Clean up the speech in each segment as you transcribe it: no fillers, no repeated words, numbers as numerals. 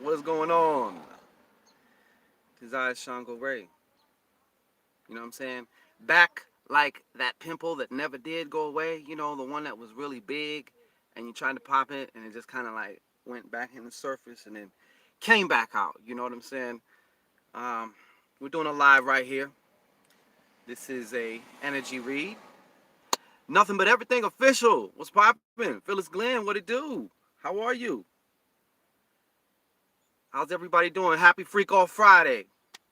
What's going on? His eyes ShanGO Ray. You know what I'm saying? Back like that pimple that never did go away. You know, the one that was really big and you tried to pop it and it just kind of like went back in the surface and then came back out. You know what I'm saying? Um, we're doing a live right here. This is a energy read. Nothing but everything official. What's poppin'? Phyllis Glenn, what it do? How are you? How's everybody doing? Happy Freak Off Friday.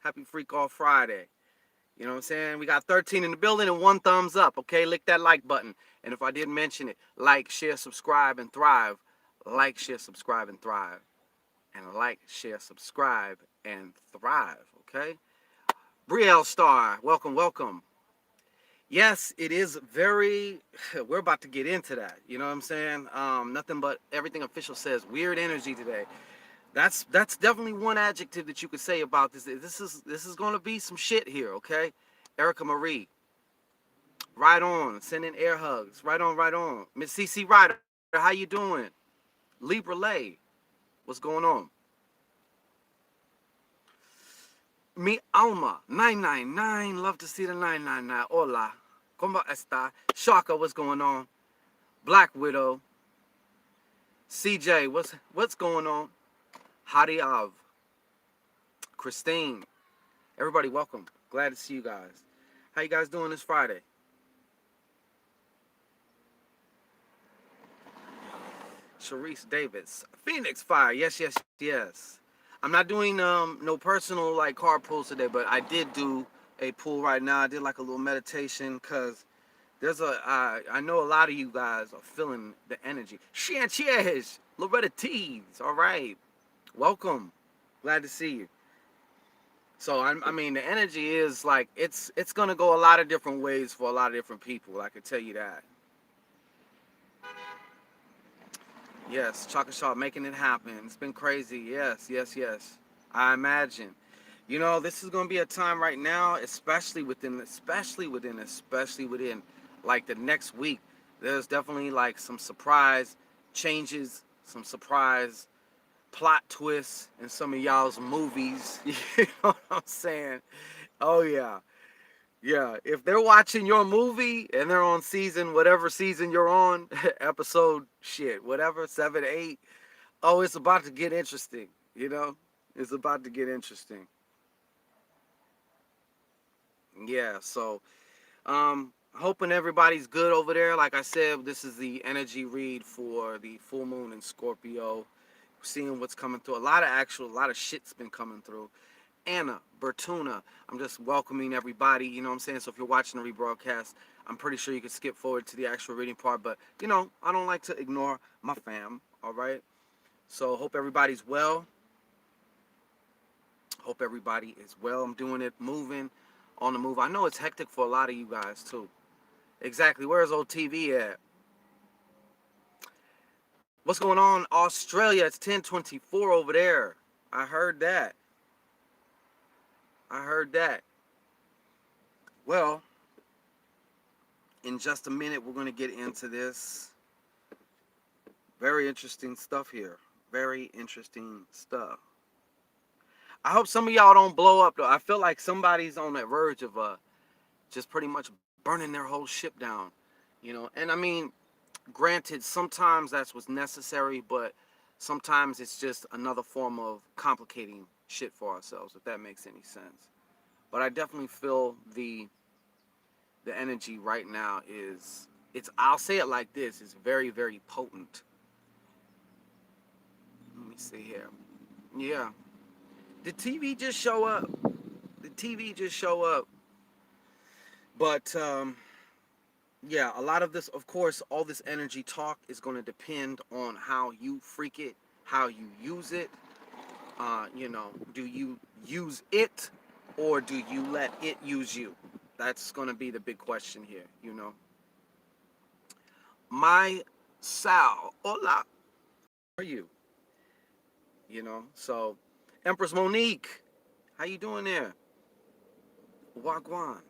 Happy Freak Off Friday. You know what I'm saying? We got 13 in the building and one thumbs up. Okay, lick that like button. And if I didn't mention it, like, share, subscribe, and thrive. Like, share, subscribe, and thrive. And like, share, subscribe, and thrive. Okay? Brielle Star, welcome, welcome. Yes, it is very. We're about to get into that. You know what I'm saying? Nothing but everything official says. Weird energy today. That's definitely one adjective that you could say about this. This is going to be some shit here, okay? Erica Marie, right on, sending air hugs, right on, right on. Miss CC Ryder, how you doing? Libra Lay, what's going on? Mi Alma 999, love to see the 999. Hola, como esta? Shaka, what's going on? Black Widow, CJ, what's going on? Hadiav, Christine, everybody, welcome. Glad to see you guys. How you guys doing this Friday? Sharice Davis, Phoenix Fire. Yes, yes, yes. I'm not doing no personal like card pulls today, but I did do a pull right now. I did like a little meditation because there's I know a lot of you guys are feeling the energy. Chanches, Loretta Tees. All right, welcome. Glad to see you. So I mean, the energy is like it's gonna go a lot of different ways for a lot of different people. I can tell you that. Yes, Chaka Shaw making it happen. It's been crazy. Yes, yes, yes. I imagine. You know, this is gonna be a time right now, especially within like the next week. There's definitely like some surprise changes, some surprise plot twists in some of y'all's movies. You know what I'm saying? Oh yeah. Yeah, if they're watching your movie and they're on season, whatever season you're on, episode shit, whatever, 7, 8, oh, it's about to get interesting, you know? It's about to get interesting. Yeah, so hoping everybody's good over there. Like I said, this is the energy read for the full moon in Scorpio. Seeing what's coming through. A lot of shit's been coming through. Anna, Bertuna. I'm just welcoming everybody, you know what I'm saying? So if you're watching the rebroadcast, I'm pretty sure you can skip forward to the actual reading part, but you know, I don't like to ignore my fam, all right? So hope everybody's well. Hope everybody is well. I'm doing it, moving on the move. I know it's hectic for a lot of you guys too. Exactly. Where's old TV at? What's going on? Australia, it's 10:24 over there. I heard that. I heard that. Well, in just a minute, we're going to get into this. Very interesting stuff here. Very interesting stuff. I hope some of y'all don't blow up, though. I feel like somebody's on the verge of just pretty much burning their whole ship down. You know, and I mean, granted, sometimes that's what's necessary, but sometimes it's just another form of complicating shit for ourselves, if that makes any sense. But I definitely feel the energy right now is it's I'll say it like this, it's very, very potent. Let me see here. Yeah. Did TV just show up? The TV just show up. But yeah, a lot of this, of course, all this energy talk is going to depend on how you freak it, how you use it. You know, do you use it or do you let it use you? That's going to be the big question here, you know. My Sal, hola, how are you? You know, so Empress Monique, how you doing there? Wagwan.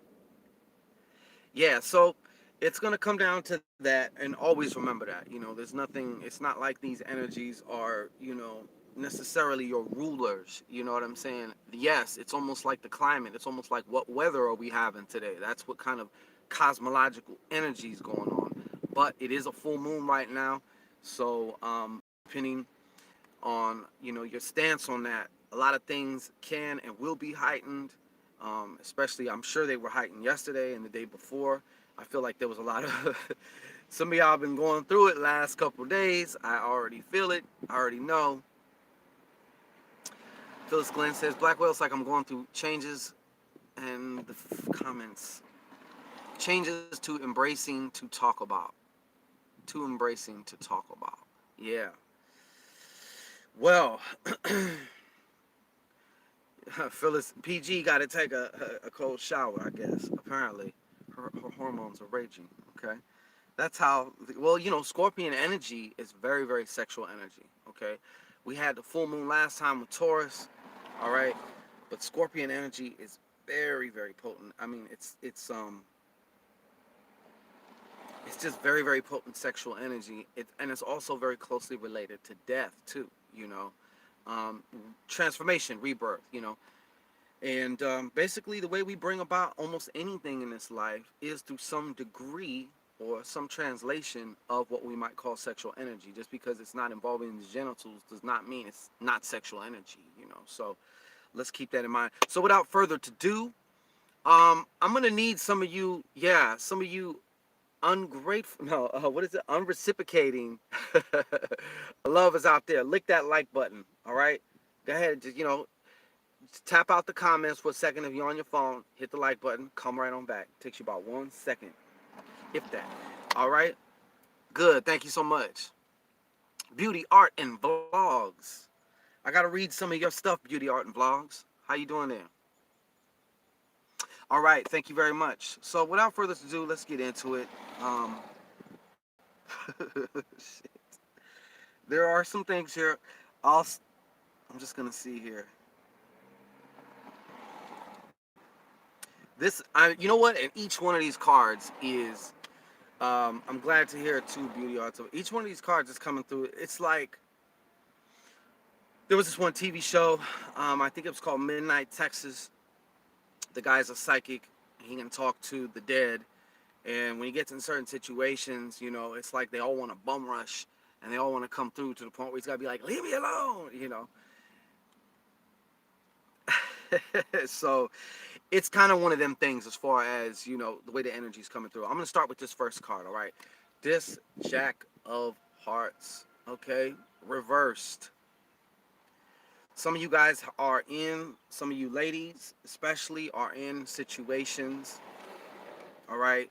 Yeah, so it's gonna come down to that, and always remember that. You know, there's nothing. It's not like these energies are, you know, necessarily your rulers. You know what I'm saying? Yes, it's almost like the climate. It's almost like what weather are we having today? That's what kind of cosmological energy is going on. But it is a full moon right now, so depending on your stance on that, a lot of things can and will be heightened. Especially, I'm sure they were heightened yesterday and the day before. I feel like there was a lot of some of y'all been going through it last couple of days. I already feel it. I already know. Phyllis Glenn says, Black Whale's like I'm going through changes, and the comments. Changes to embracing to talk about. To embracing to talk about. Yeah. Well, Phyllis, PG got to take a cold shower, I guess. Apparently, her hormones are raging. Okay. That's how, well, Scorpion energy is very, very sexual energy. Okay. We had the full moon last time with Taurus. All right. But Scorpion energy is very, very potent. I mean, it's just very, very potent sexual energy. And it's also very closely related to death, too, transformation, rebirth, And basically, the way we bring about almost anything in this life is through some degree or some translation of what we might call sexual energy. Just because it's not involving the genitals does not mean it's not sexual energy, So let's keep that in mind. So without further ado, I'm going to need some of you ungrateful, no, what is it? Unreciprocating love is out there. Lick that like button, all right? Go ahead, just tap out the comments for a second. If you're on your phone, hit the like button, come right on back. It takes you about 1 second, if that. All right? Good, thank you so much. Beauty, art, and vlogs. I got to read some of your stuff, Beauty, art, and vlogs. How you doing there? All right, thank you very much. So without further ado, let's get into it. Shit. There are some things here. I'm just going to see here. You know what? And each one of these cards is, I'm glad to hear too, Beauty Arts. Each one of these cards is coming through. It's like, there was this one TV show, I think it was called Midnight Texas. The guy's a psychic. He can talk to the dead. And when he gets in certain situations, it's like they all want to bum rush. And they all want to come through to the point where he's got to be like, leave me alone, So it's kind of one of them things as far as, the way the energy is coming through. I'm going to start with this first card, all right? This Jack of Hearts, okay? Reversed. Some of you guys some of you ladies especially are in situations, all right?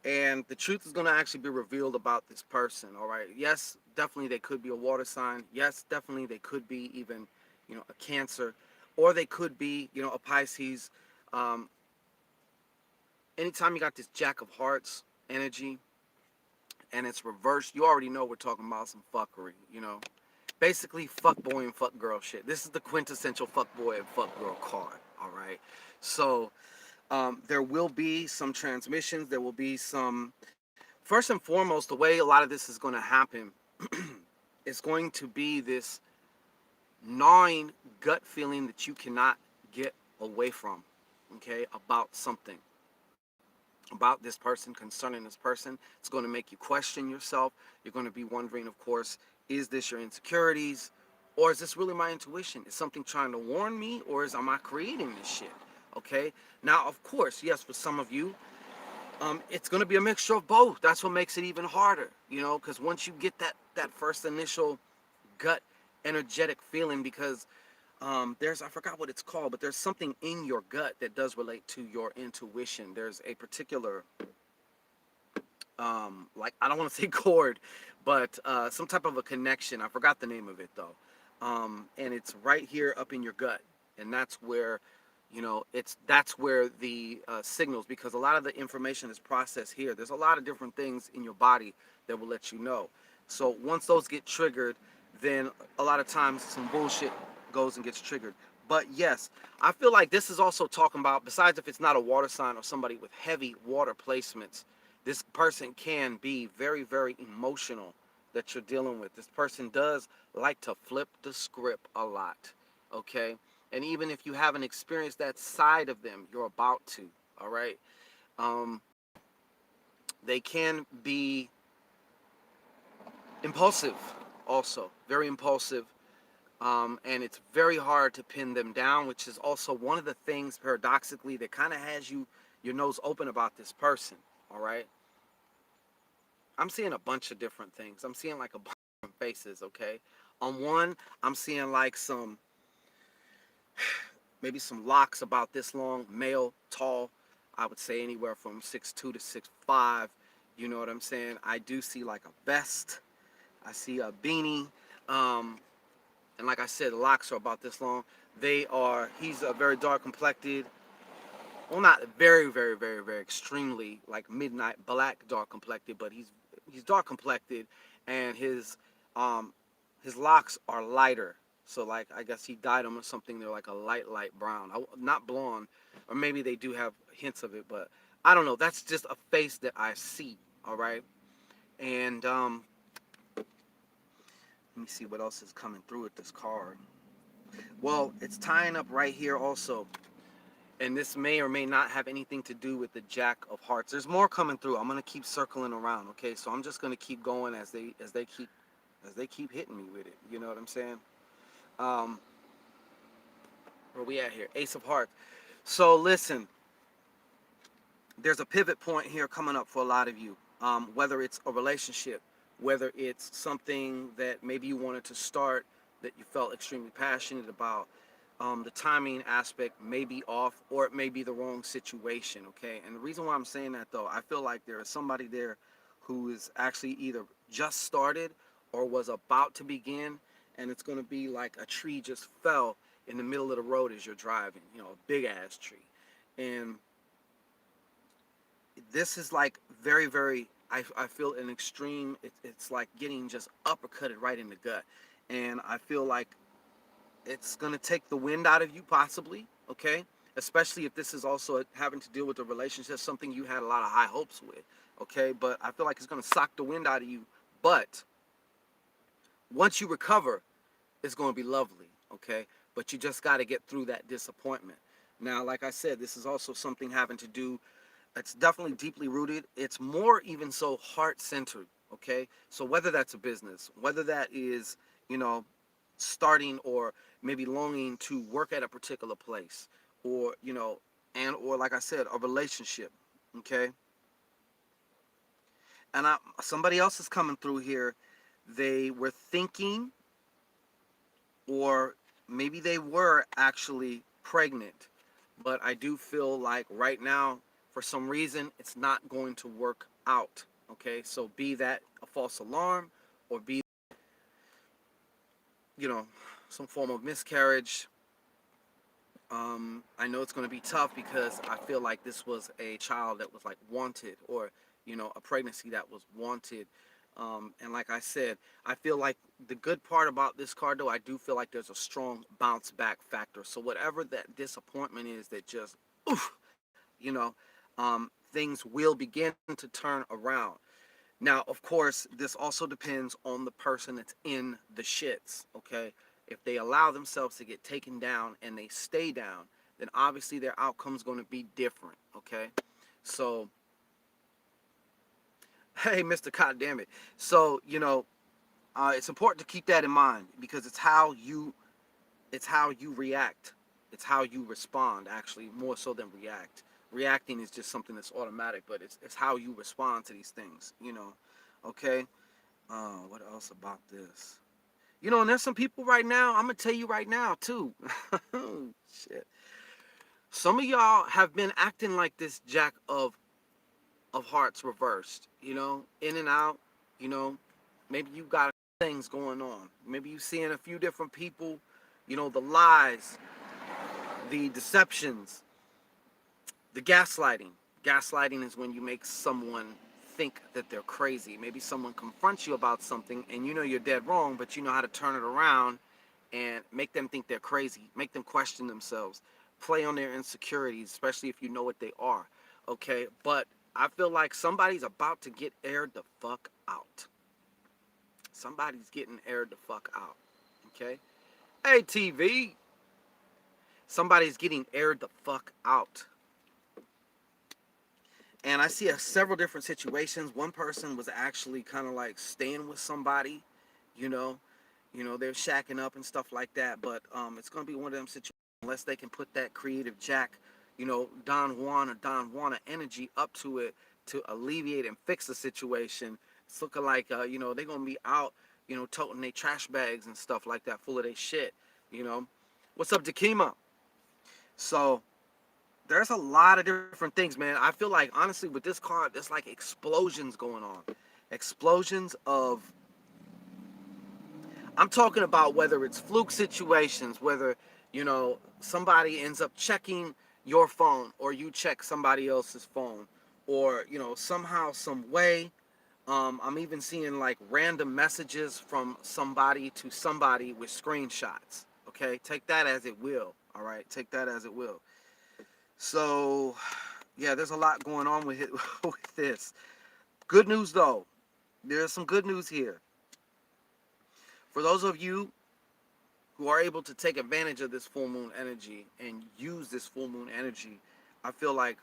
And the truth is going to actually be revealed about this person, all right? Yes, definitely they could be a water sign. Yes, definitely they could be even, a Cancer. Or they could be, a Pisces. Anytime you got this Jack of Hearts energy and it's reversed, you already know we're talking about some fuckery, Basically, fuck boy and fuck girl shit. This is the quintessential fuck boy and fuck girl card, all right? So there will be some transmissions. There will be some... First and foremost, the way a lot of this is going to happen is going to be this gnawing gut feeling that you cannot get away from, okay, about something, about this person, concerning this person. It's going to make you question yourself. You're going to be wondering, of course, is this your insecurities, or is this really my intuition? Is something trying to warn me, or am I creating this shit? Okay, now of course, yes, for some of you, it's going to be a mixture of both. That's what makes it even harder, because once you get that first initial gut energetic feeling, because I forgot what it's called, but there's something in your gut that does relate to your intuition. There's a particular, I don't want to say chord, but some type of a connection. I forgot the name of it though. And it's right here up in your gut. And that's where, that's where the signals, because a lot of the information is processed here. There's a lot of different things in your body that will let you know. So once those get triggered, then a lot of times some bullshit goes and gets triggered. But yes, I feel like this is also talking about, besides if it's not a water sign or somebody with heavy water placements, this person can be very, very emotional. that you're dealing with. This person does like to flip the script a lot, okay? And even if you haven't experienced that side of them, you're about to, all right? Um, they can be impulsive also, very impulsive. And it's very hard to pin them down, which is also one of the things, paradoxically, that kind of has your nose open about this person, all right? I'm seeing a bunch of different things. I'm seeing like a bunch of different faces, okay? On one, I'm seeing like maybe some locks about this long, male, tall. I would say anywhere from 6'2" to 6'5". You know what I'm saying? I do see like a vest. I see a beanie. Um, and like I said, the locks are about this long. He's a very dark complected. Well, not very, very, very, very extremely like midnight black dark complected, but he's dark complected, and his locks are lighter. So like I guess he dyed them or something. They're like a light brown, not blonde, or maybe they do have hints of it, but I don't know. That's just a face that I see. All right, and let me see what else is coming through with this card. Well, it's tying up right here also. And this may or may not have anything to do with the Jack of Hearts. There's more coming through. I'm gonna keep circling around, okay? So I'm just gonna keep going as they keep hitting me with it. You know what I'm saying? Um, where we at here? Ace of Hearts. So listen, there's a pivot point here coming up for a lot of you. Whether it's a relationship, whether it's something that maybe you wanted to start that you felt extremely passionate about. The timing aspect may be off, or it may be the wrong situation, okay? And the reason why I'm saying that, though, I feel like there is somebody there who is actually either just started or was about to begin, and it's going to be like a tree just fell in the middle of the road as you're driving, you know, a big-ass tree. And this is like very, very, I feel an extreme, it's like getting just uppercutted right in the gut. And I feel like it's going to take the wind out of you possibly, okay? Especially if this is also having to deal with a relationship, something you had a lot of high hopes with, okay? But I feel like it's going to suck the wind out of you. But once you recover, it's going to be lovely, okay? But you just got to get through that disappointment. Now, like I said, this is also something having to do, it's definitely deeply rooted. It's more even so heart-centered, okay? So whether that's a business, whether that is, you know, starting or maybe longing to work at a particular place, or, you know, and or like I said, a relationship, okay? And somebody else is coming through here. They were thinking, or maybe they were actually pregnant, but I do feel like right now, for some reason, it's not going to work out, okay? So be that a false alarm, or be, you know, some form of miscarriage. I know it's going to be tough because I feel like this was a child that was like wanted, or, you know, a pregnancy that was wanted. And like I said, I feel like the good part about this card, though, I do feel like there's a strong bounce back factor. So whatever that disappointment is that just, oof, you know, things will begin to turn around. Now, of course, this also depends on the person that's in the shits, okay? If they allow themselves to get taken down and they stay down, then obviously their outcome's going to be different, okay? So, hey, Mr. God damn it. So, you know, it's important to keep that in mind, because it's how you react. It's how you respond, actually, more so than react. Reacting is just something that's automatic, but it's how you respond to these things, you know, okay? What else about this? You know, and there's some people right now, I'm going to tell you right now, too. Shit. Some of y'all have been acting like this Jack of Hearts reversed, you know, in and out, you know. Maybe you got things going on. Maybe you seeing a few different people, you know, the lies, the deceptions, the gaslighting. Gaslighting is when you make someone think that they're crazy. Maybe someone confronts you about something and you know you're dead wrong, but you know how to turn it around and make them think they're crazy, make them question themselves, play on their insecurities, especially if you know what they are, okay? But I feel like somebody's about to get aired the fuck out. Somebody's getting aired the fuck out. Okay? Hey, TV. Somebody's getting aired the fuck out. And I see several different situations. One person was actually kind of like staying with somebody, you know, they're shacking up and stuff like that. But it's gonna be one of them situations unless they can put that creative Jack, Don Juan or Don Juana energy up to it to alleviate and fix the situation. It's looking like they're gonna be out, toting their trash bags and stuff like that, full of their shit. What's up, Dakima? So there's a lot of different things, man. I feel like honestly with this card, there's like explosions going on. Explosions of, I'm talking about whether it's fluke situations, whether, somebody ends up checking your phone or you check somebody else's phone, or, somehow, some way. I'm even seeing like random messages from somebody to somebody with screenshots. Okay, take that as it will. All right, take that as it will. So, yeah, there's a lot going on with it, with this. Good news though. There's some good news here. For those of you who are able to take advantage of this full moon energy and use this full moon energy, I feel like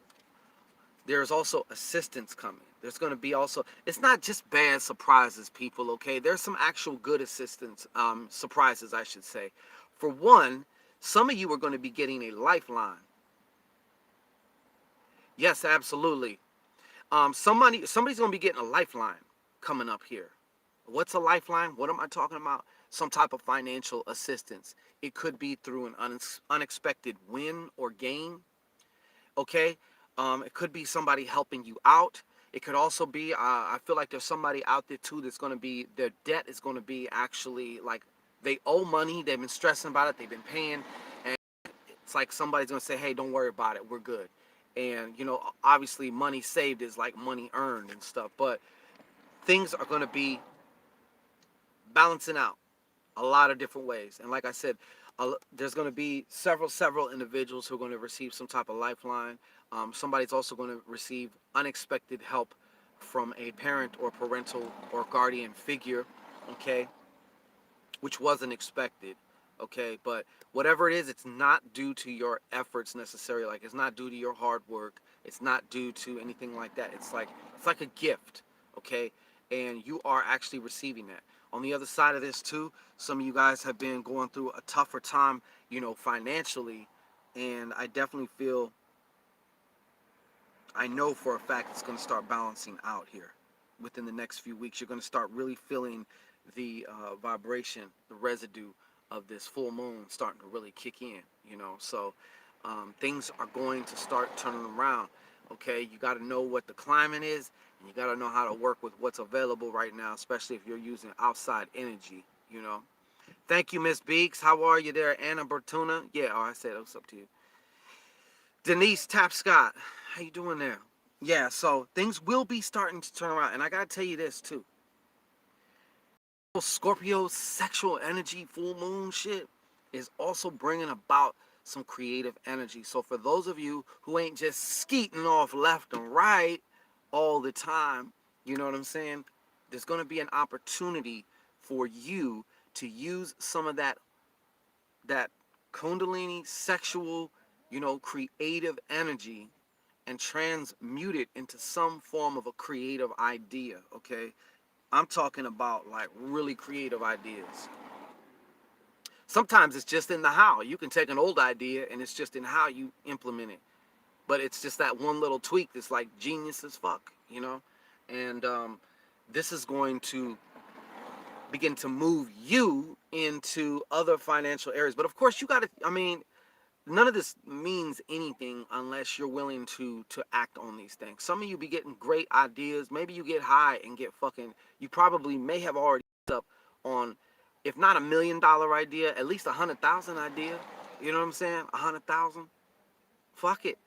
there's also assistance coming. There's going to be also, it's not just bad surprises, people, okay? There's some actual good assistance, surprises, I should say. For one, some of you are going to be getting a lifeline. Yes, absolutely. Somebody's going to be getting a lifeline coming up here. What's a lifeline? What am I talking about? Some type of financial assistance. It could be through an unexpected win or gain. Okay, it could be somebody helping you out. It could also be, I feel like there's somebody out there too that's going to be, their debt is going to be actually like they owe money. They've been stressing about it. They've been paying, and it's like somebody's going to say, hey, don't worry about it. We're good. And obviously money saved is like money earned and stuff, but things are going to be balancing out a lot of different ways. And like I said, there's going to be several individuals who are going to receive some type of lifeline. Somebody's also going to receive unexpected help from a parent or parental or guardian figure, okay, which wasn't expected, okay. But whatever it is, it's not due to your efforts necessarily. Like, it's not due to your hard work. It's not due to anything like that. It's like a gift, okay, and you are actually receiving that. On the other side of this too, some of you guys have been going through a tougher time, financially, and I definitely feel, I know for a fact it's going to start balancing out here within the next few weeks. You're going to start really feeling the vibration, the residue of this full moon starting to really kick in, so things are going to start turning around. Okay, you got to know what the climate is, and you got to know how to work with what's available right now, especially if you're using outside energy. Thank you, Miss Beeks. How are you there, Anna Bertuna? Yeah, I said what's up to you. Denise Tapscott, how you doing there? Yeah, so things will be starting to turn around, and I gotta tell you this too. Scorpio sexual energy full moon shit is also bringing about some creative energy. So for those of you who ain't just skeeting off left and right all the time, you know what I'm saying? There's going to be an opportunity for you to use some of that kundalini sexual, creative energy and transmute it into some form of a creative idea, okay? I'm talking about like really creative ideas. Sometimes it's just in the how. You can take an old idea and it's just in how you implement it. But it's just that one little tweak that's like genius as fuck, And this is going to begin to move you into other financial areas. But of course, you got to, none of this means anything unless you're willing to act on these things. Some of you be getting great ideas. Maybe you get high and get fucking, you probably may have already up on, if not $1 million idea, at least 100,000 idea. You know what I'm saying? 100,000. Fuck it.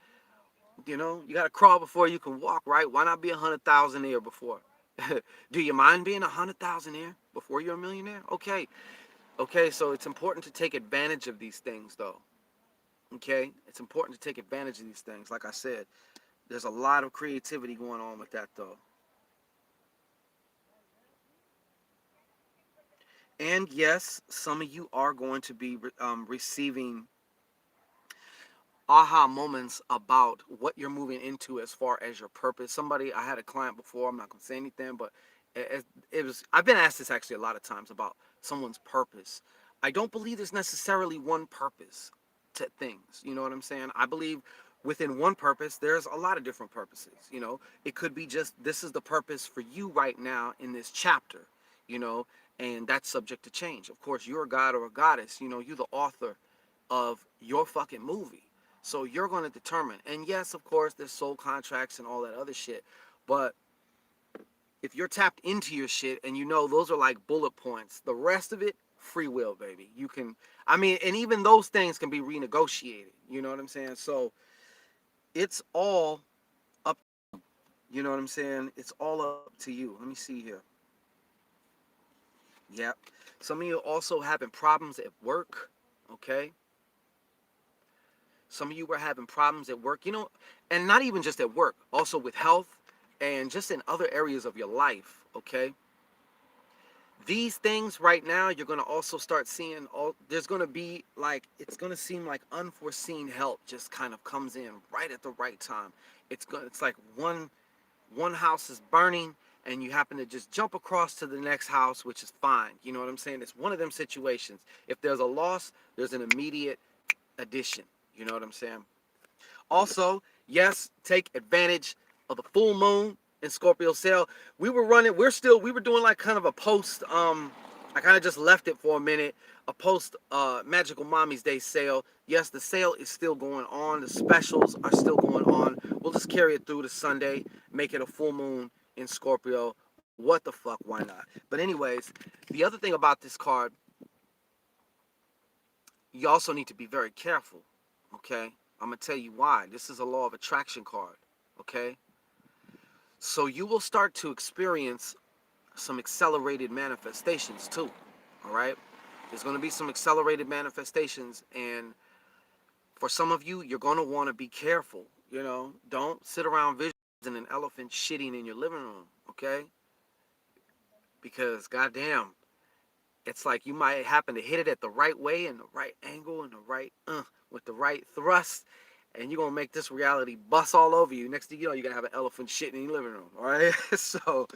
You got to crawl before you can walk, right? Why not be 100,000 before? Do you mind being 100,000 before you're a millionaire? Okay. Okay, so it's important to take advantage of these things, though. Okay, it's important to take advantage of these things. Like I said, there's a lot of creativity going on with that, though. And yes, some of you are going to be receiving aha moments about what you're moving into as far as your purpose. Somebody, I had a client before, I'm not going to say anything, but it was, I've been asked this actually a lot of times about someone's purpose. I don't believe there's necessarily one purpose to things. You know what I'm saying? I believe within one purpose, there's a lot of different purposes. You know, it could be just this is the purpose for you right now in this chapter, you know, and that's subject to change. Of course, you're a god or a goddess, you know, you're the author of your fucking movie. So you're going to determine. And yes, of course, there's soul contracts and all that other shit. But if you're tapped into your shit and you know those are like bullet points, the rest of it, free will, baby. You can, I mean, and even those things can be renegotiated. You know what I'm saying? So it's all up. You know what I'm saying? It's all up to you. Let me see here. Yep. Some of you also having problems at work. Okay. Some of you were having problems at work, you know, and not even just at work, also with health and just in other areas of your life, okay? These things right now, you're going to also start seeing, there's going to be like, it's going to seem like unforeseen help just kind of comes in right at the right time. It's like one house is burning and you happen to just jump across to the next house, which is fine. You know what I'm saying? It's one of them situations. If there's a loss, there's an immediate addition. You know what I'm saying? Also, yes, take advantage of the full moon in Scorpio sale. We were doing like kind of a post, I kind of just left it for a minute, a post Magical Mommy's Day sale. Yes, the sale is still going on. The specials are still going on. We'll just carry it through to Sunday, make it a full moon in Scorpio. What the fuck, why not? But anyways, the other thing about this card, you also need to be very careful, okay? I'm going to tell you why. This is a law of attraction card, okay? So you will start to experience some accelerated manifestations too, all right? There's going to be some accelerated manifestations, and for some of you, you're going to want to be careful, you know? Don't sit around visualizing an elephant shitting in your living room, okay? Because goddamn, it's like you might happen to hit it at the right way and the right angle and the right with the right thrust, and you're gonna make this reality bust all over you. Next thing you know, you're gonna have an elephant shit in your living room. All right, so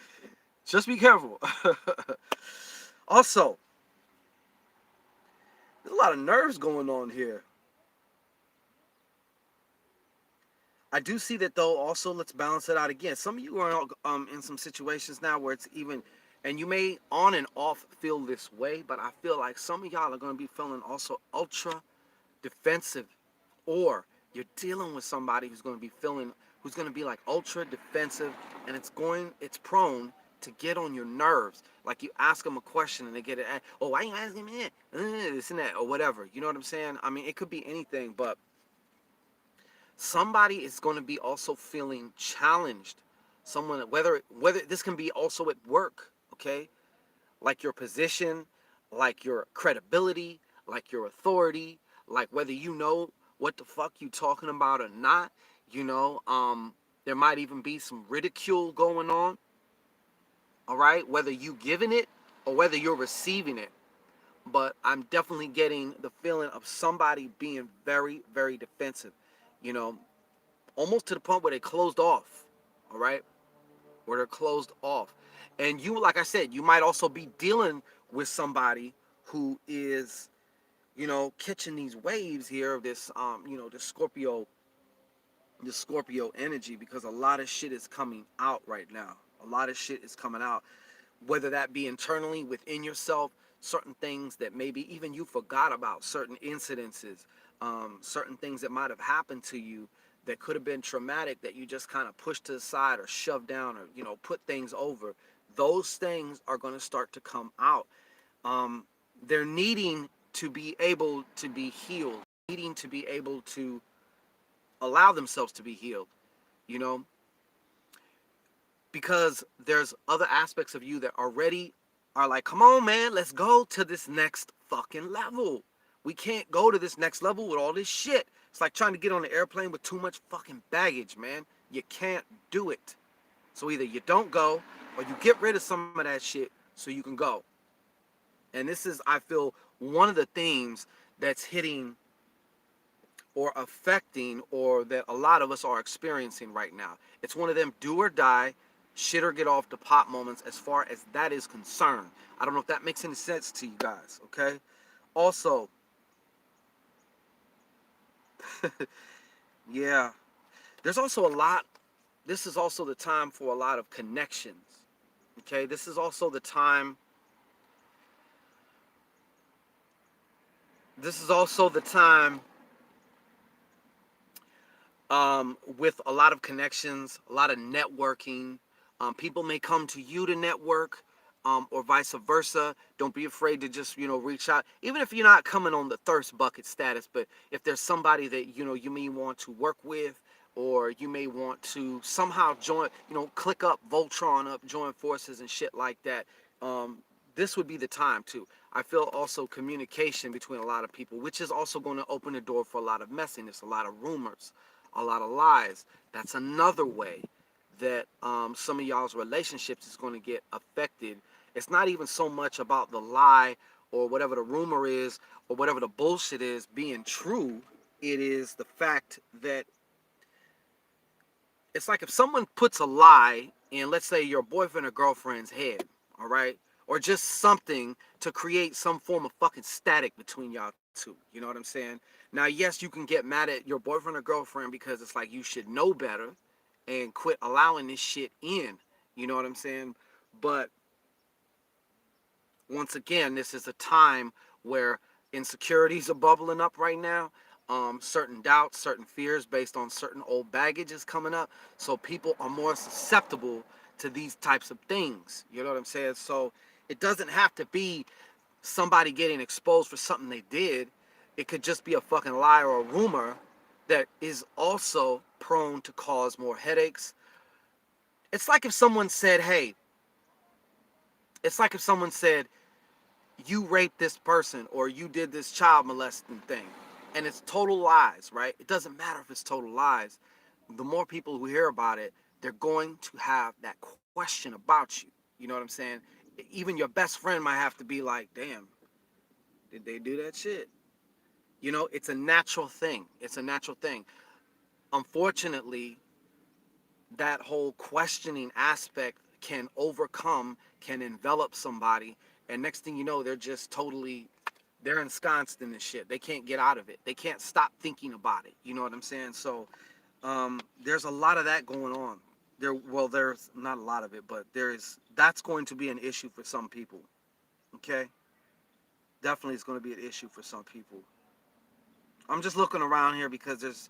just be careful. Also, there's a lot of nerves going on here. I do see that though. Also, let's balance it out again. Some of you are in some situations now where it's even, and you may on and off feel this way, but I feel like some of y'all are going to be feeling also ultra defensive, or you're dealing with somebody who's going to be who's going to be like ultra defensive, and it's prone to get on your nerves. Like you ask them a question and they get it, oh, why you asking me that? This and that, or whatever. You know what I'm saying? I mean, it could be anything, but somebody is going to be also feeling challenged. Someone, whether this can be also at work, okay? Like your position, like your credibility, like your authority, like whether you know what the fuck you talking about or not, you know, there might even be some ridicule going on, all right? Whether you giving it or whether you're receiving it. But I'm definitely getting the feeling of somebody being very, very defensive, you know, almost to the point where they closed off, all right? Where they're closed off. And you, like I said, you might also be dealing with somebody who is, you know, catching these waves here of this, you know, the Scorpio energy, because a lot of shit is coming out right now. A lot of shit is coming out, whether that be internally within yourself, certain things that maybe even you forgot about, certain incidences, certain things that might have happened to you that could have been traumatic that you just kind of pushed to the side or shoved down or, you know, put things over. Those things are going to start to come out. They're needing to be able to be healed, needing to be able to allow themselves to be healed, you know, because there's other aspects of you that already are like, come on, man, let's go to this next fucking level. We can't go to this next level with all this shit. It's like trying to get on an airplane with too much fucking baggage, man. You can't do it. So either you don't go or you get rid of some of that shit so you can go. And this is, I feel, one of the themes that's hitting or affecting, or that a lot of us are experiencing right now. It's one of them do or die, shit or get off the pot moments as far as that is concerned. I don't know if that makes any sense to you guys, okay? Also, yeah, there's also a lot, this is also the time for a lot of connections, okay? This is also the time, this is also the time with a lot of connections, a lot of networking. People may come to you to network, or vice versa. Don't be afraid to just, reach out. Even if you're not coming on the thirst bucket status, but if there's somebody that, you may want to work with, or you may want to somehow join, click up, Voltron up, join forces and shit like that. This would be the time too. I feel also communication between a lot of people, which is also going to open the door for a lot of messiness, a lot of rumors, a lot of lies. That's another way that some of y'all's relationships is going to get affected. It's not even so much about the lie or whatever the rumor is or whatever the bullshit is being true. It is the fact that it's like if someone puts a lie in, let's say, your boyfriend or girlfriend's head, all right, or just something to create some form of fucking static between y'all two. You know what I'm saying? Now, yes, you can get mad at your boyfriend or girlfriend because it's like you should know better and quit allowing this shit in. You know what I'm saying? But once again, this is a time where insecurities are bubbling up right now. Certain doubts, certain fears based on certain old baggage is coming up. So people are more susceptible to these types of things. You know what I'm saying? So it doesn't have to be somebody getting exposed for something they did. It could just be a fucking lie or a rumor that is also prone to cause more headaches. It's like if someone said, hey, it's like if someone said, you raped this person or you did this child molesting thing. And it's total lies, right? It doesn't matter if it's total lies. The more people who hear about it, they're going to have that question about you. You know what I'm saying? Even your best friend might have to be like, damn, did they do that shit? It's a natural thing. It's a natural thing. Unfortunately, that whole questioning aspect can envelop somebody, and next thing you know, they're ensconced in this shit. They can't get out of it. They can't stop thinking about it. You know what I'm saying? So there's a lot of that going on. There's not a lot of it, but that's going to be an issue for some people. Okay? Definitely it's going to be an issue for some people. I'm just looking around here because there's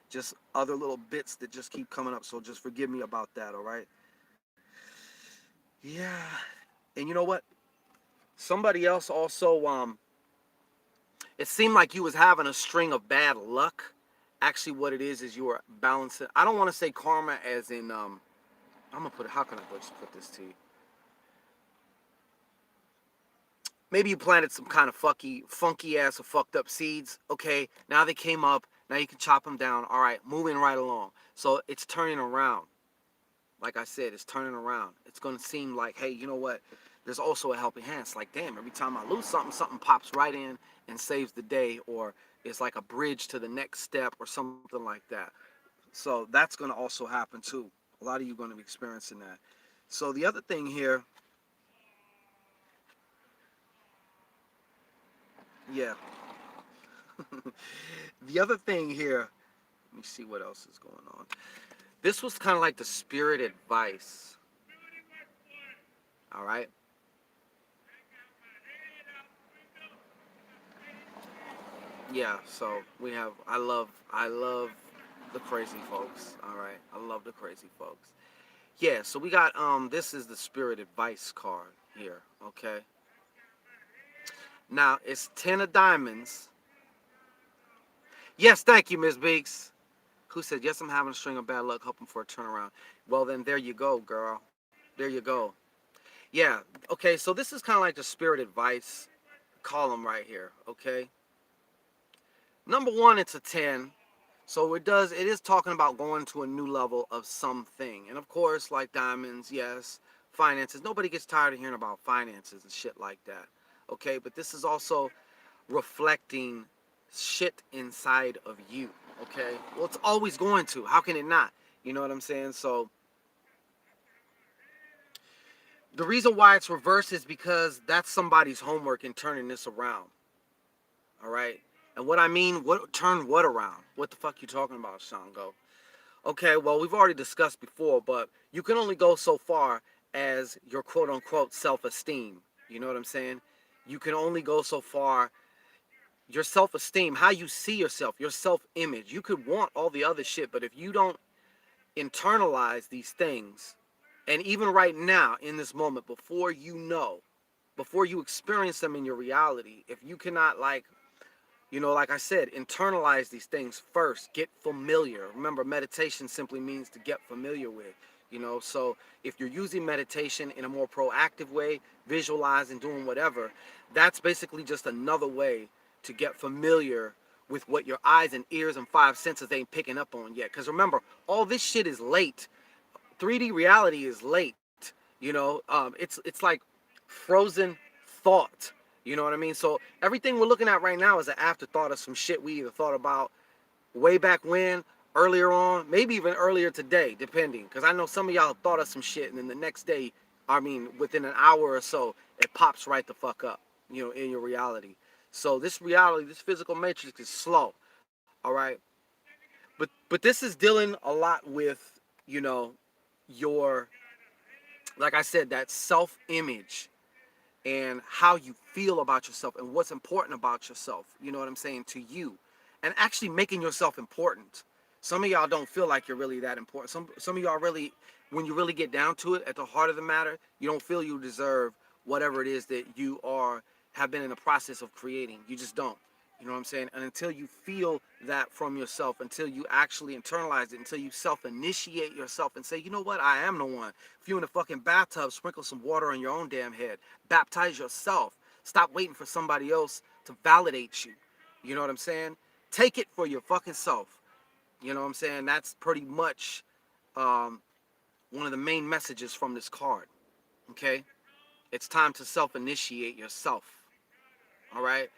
just other little bits that just keep coming up, so just forgive me about that, all right? Yeah. And you know what? Somebody else also, it seemed like you was having a string of bad luck. Actually, what it is you were balancing. I don't want to say karma as in, I'm going to put it, how can I just put this to you? Maybe you planted some kind of funky ass or fucked up seeds. Okay, now they came up. Now you can chop them down. All right, moving right along. So it's turning around. Like I said, it's turning around. It's going to seem like, hey, you know what? There's also a helping hand. It's like, damn, every time I lose something, something pops right in and saves the day, or it's like a bridge to the next step or something like that. So that's going to also happen too. A lot of you are going to be experiencing that. So the other thing here, yeah. The other thing here, let me see what else is going on. This was kind of like the spirit advice. All right. Yeah, so we have I love the crazy folks. All right. I love the crazy folks. Yeah, so we got this is the spirit advice card here, okay? Now, it's 10 of diamonds. Yes, thank you, Miss Beeks. Who said, "Yes, I'm having a string of bad luck hoping for a turnaround." Well, then there you go, girl. There you go. Yeah, okay, so this is kind of like the spirit advice column right here, okay? Number 1, it's a 10. So it is talking about going to a new level of something. And of course, like diamonds, yes, finances. Nobody gets tired of hearing about finances and shit like that. okay? But this is also reflecting shit inside of you, okay? Well, it's always going to. How can it not? You know what I'm saying? So the reason why it's reversed is because that's somebody's homework in turning this around. All right? And what I mean, what turn what around? What the fuck you talking about, ShanGO? Okay, well, we've already discussed before, but you can only go so far as your quote unquote self-esteem. You know what I'm saying? You can only go so far. Your self-esteem, how you see yourself, your self-image. You could want all the other shit, but if you don't internalize these things, and even right now in this moment, before you know, before you experience them in your reality, if you cannot, like, you know, like I said, internalize these things first, get familiar. Remember, meditation simply means to get familiar with, you know. So if you're using meditation in a more proactive way, visualizing, doing whatever, that's basically just another way to get familiar with what your eyes and ears and five senses ain't picking up on yet. Because remember, all this shit is late. 3D reality is late. You know, it's like frozen thought. You know what I mean? So everything we're looking at right now is an afterthought of some shit we either thought about way back when, earlier on, maybe even earlier today, depending. Because I know some of y'all thought of some shit, and then the next day, I mean, within an hour or so, it pops right the fuck up, you know, in your reality. So this reality, this physical matrix is slow, all right? But this is dealing a lot with, you know, your, like I said, that self-image and how you feel about yourself and what's important about yourself, you know what I'm saying, to you, and actually making yourself important. Some of y'all don't feel like you're really that important. Some of y'all really, when you really get down to it, at the heart of the matter, you don't feel you deserve whatever it is that you are, have been in the process of creating. You just don't. You know what I'm saying? And until you feel that from yourself, until you actually internalize it, until you self-initiate yourself and say, you know what, I am the one. If you're in a fucking bathtub, sprinkle some water on your own damn head. Baptize yourself. Stop waiting for somebody else to validate you. You know what I'm saying? Take it for your fucking self. You know what I'm saying? That's pretty much one of the main messages from this card. Okay? It's time to self-initiate yourself. All right?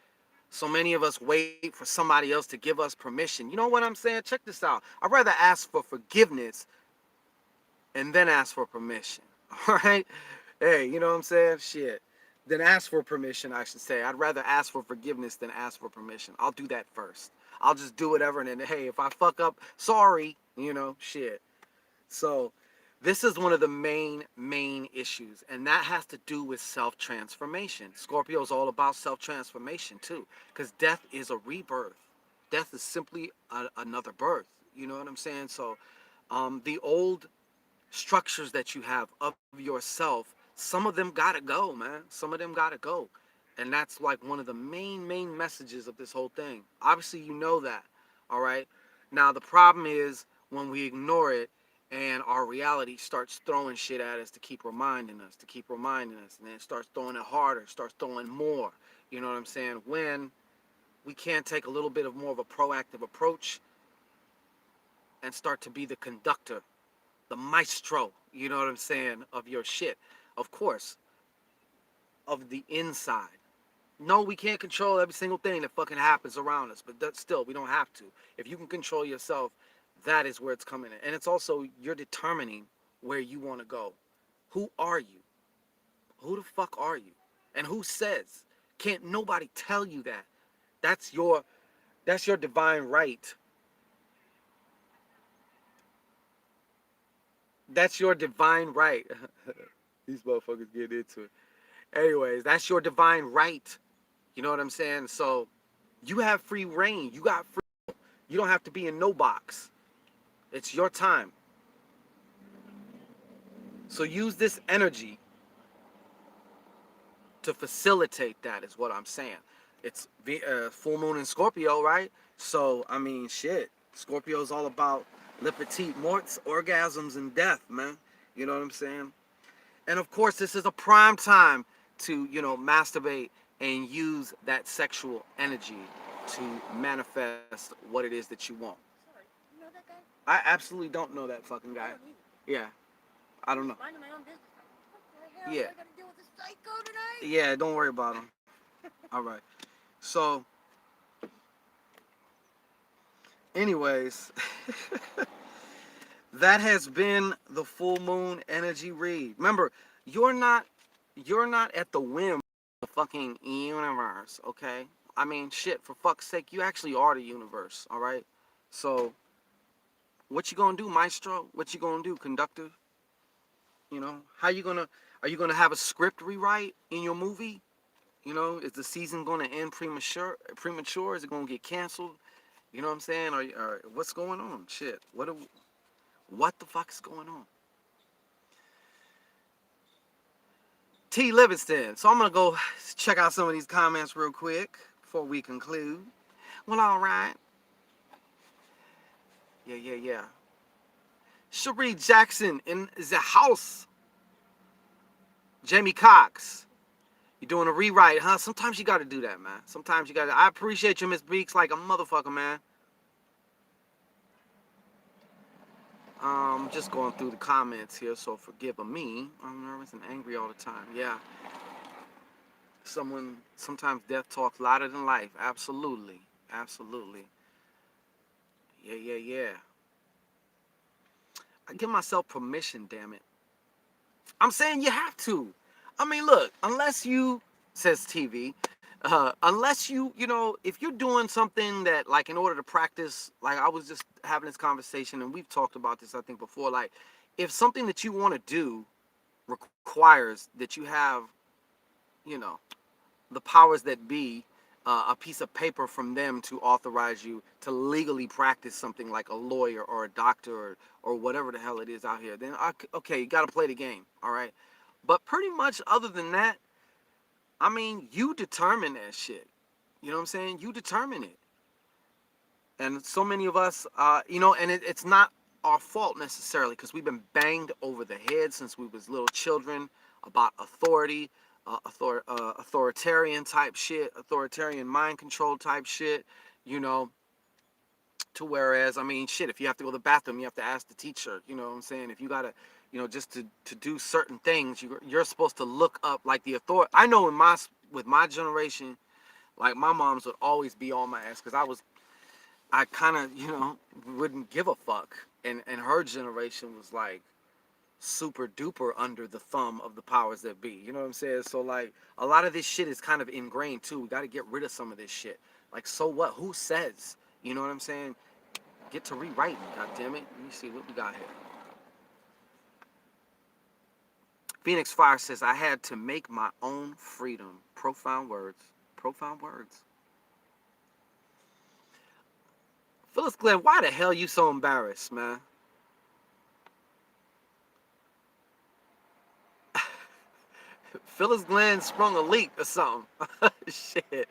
So many of us wait for somebody else to give us permission. You know what I'm saying? Check this out. I'd rather ask for forgiveness and then ask for permission. All right? Hey, you know what I'm saying? Shit. Then ask for permission, I should say. I'd rather ask for forgiveness than ask for permission. I'll do that first. I'll just do whatever, and then, hey, if I fuck up, sorry, you know, shit. So this is one of the main issues, and that has to do with self-transformation. Scorpio is all about self-transformation too, because death is a rebirth. Death is simply another birth. You know what I'm saying? So the old structures that you have of yourself, some of them gotta go, man. Some of them gotta go. And that's like one of the main messages of this whole thing. Obviously, you know that. All right. Now, the problem is when we ignore it and our reality starts throwing shit at us to keep reminding us, and then it starts throwing it harder, starts throwing more. You know what I'm saying? When we can take a little bit of more of a proactive approach and start to be the conductor, the maestro, you know what I'm saying, of your shit. Of course, of the inside. No, we can't control every single thing that fucking happens around us, but still, we don't have to. If you can control yourself, that is where it's coming in. And it's also, you're determining where you want to go. Who are you? Who the fuck are you? And who says? Can't nobody tell you that. That's your divine right. That's your divine right. These motherfuckers get into it. Anyways, that's your divine right. You know what I'm saying? So you have free reign. You got free. You don't have to be in no box. It's your time. So use this energy to facilitate that, is what I'm saying. It's full moon in Scorpio, right? So, I mean, shit. Scorpio's all about le petit morts, orgasms, and death, man. You know what I'm saying? And of course, this is a prime time to, you know, masturbate and use that sexual energy to manifest what it is that you want. Sorry, you know that guy? I absolutely don't know that fucking guy. I don't either. Yeah, I don't know. Minding my own business. What the hell Yeah. do I gotta deal with this psycho tonight? Yeah, don't worry about him. All right. So, anyways, that has been the full moon energy read. Remember, you're not you're not at the whim of the fucking universe, okay? I mean, shit, for fuck's sake, you actually are the universe, all right? So, what you gonna do, maestro? What you gonna do, conductor? You know, how you gonna are you gonna have a script rewrite in your movie? You know, is the season gonna end premature? Is it gonna get canceled? You know what I'm saying? Or what's going on? Shit, what the fuck is going on? T. Livingston. So I'm gonna go check out some of these comments real quick before we conclude. Well, all right. Yeah. Cherie Jackson in the house. Jamie Cox. You're doing a rewrite, huh? Sometimes you gotta do that, man. Sometimes you gotta. I appreciate you, Miss Beeks, like a motherfucker, man. Just going through the comments here, so forgive me. I'm nervous and angry all the time. Yeah. Sometimes death talks louder than life. Absolutely. Absolutely. Yeah. I give myself permission, damn it. I'm saying you have to. I mean, look, unless you, says TV, unless you know, if you're doing something that, like, in order to practice, like, I was just having this conversation, and we've talked about this, I think, before, like, if something that you want to do requires that you have, you know, the powers that be, a piece of paper from them to authorize you to legally practice something like a lawyer or a doctor or whatever the hell it is out here, then okay, you got to play the game, all right? But pretty much other than that, I mean, you determine that shit. You know what I'm saying? You determine it. And so many of us, you know, and it's not our fault necessarily because we've been banged over the head since we was little children about authority, authoritarian type shit, authoritarian mind control type shit, you know, to whereas, I mean, shit, if you have to go to the bathroom, you have to ask the teacher, you know what I'm saying? If you got to, you know, just to do certain things, you're supposed to look up like the authority. I know with my generation, like my moms would always be on my ass because I kind of, you know, wouldn't give a fuck. And her generation was like super duper under the thumb of the powers that be. You know what I'm saying? So like a lot of this shit is kind of ingrained too. We got to get rid of some of this shit. Like, so what? Who says? You know what I'm saying? Get to rewriting, god damn it. Let me see what we got here. Phoenix Fire says I had to make my own freedom. Profound words. Profound words. Phyllis Glenn, why the hell you so embarrassed, man? Phyllis Glenn sprung a leak or something. Shit.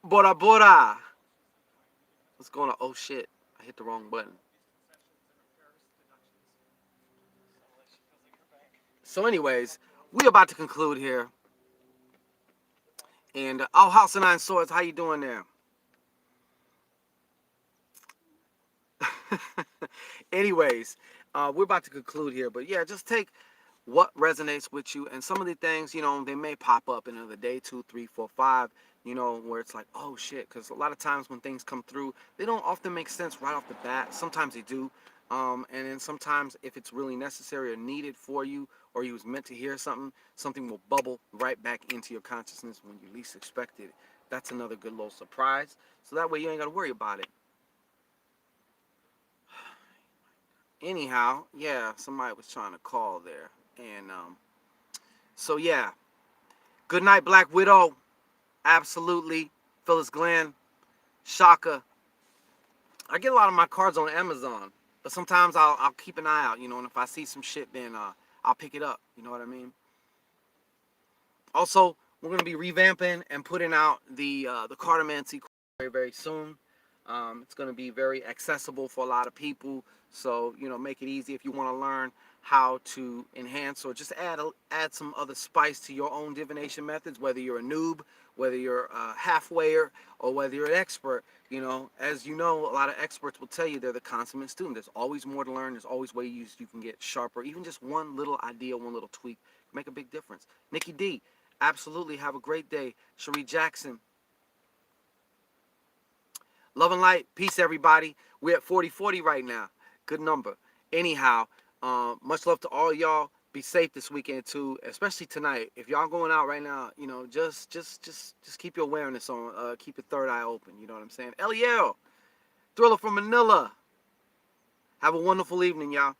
Bora Bora. What's going on? Oh shit. I hit the wrong button. So anyways, we about to conclude here. And oh, House of Nine Swords, how you doing there? Anyways, we're about to conclude here. But yeah, just take what resonates with you. And some of the things, you know, they may pop up in another day, 2, 3, 4, 5, you know, where it's like, oh shit. Because a lot of times when things come through, they don't often make sense right off the bat. Sometimes they do. And then sometimes if it's really necessary or needed for you, or you was meant to hear something, something will bubble right back into your consciousness when you least expect it. That's another good little surprise. So that way you ain't got to worry about it. Anyhow, yeah, somebody was trying to call there. And so yeah, good night, Black Widow. Absolutely. Phyllis Glenn, Shaka. I get a lot of my cards on Amazon, but sometimes I'll keep an eye out, you know, and if I see some shit, then I'll pick it up. You know what I mean? Also, we're gonna be revamping and putting out the Cartomancy very soon. It's gonna be very accessible for a lot of people. So you know, make it easy if you want to learn how to enhance or just add some other spice to your own divination methods. Whether you're a noob, whether you're a halfwayer, or whether you're an expert. You know, as you know, a lot of experts will tell you they're the consummate student. There's always more to learn. There's always ways you can get sharper. Even just one little idea, one little tweak Make a big difference. Nikki D, absolutely. Have a great day. Cherie Jackson, love and light. Peace, everybody. We're at 4040 right now. Good number. Anyhow, much love to all y'all. Be safe this weekend too, especially tonight. If y'all going out right now, you know, just keep your awareness on. Keep your third eye open. You know what I'm saying? Eliel, Thriller from Manila. Have a wonderful evening, y'all.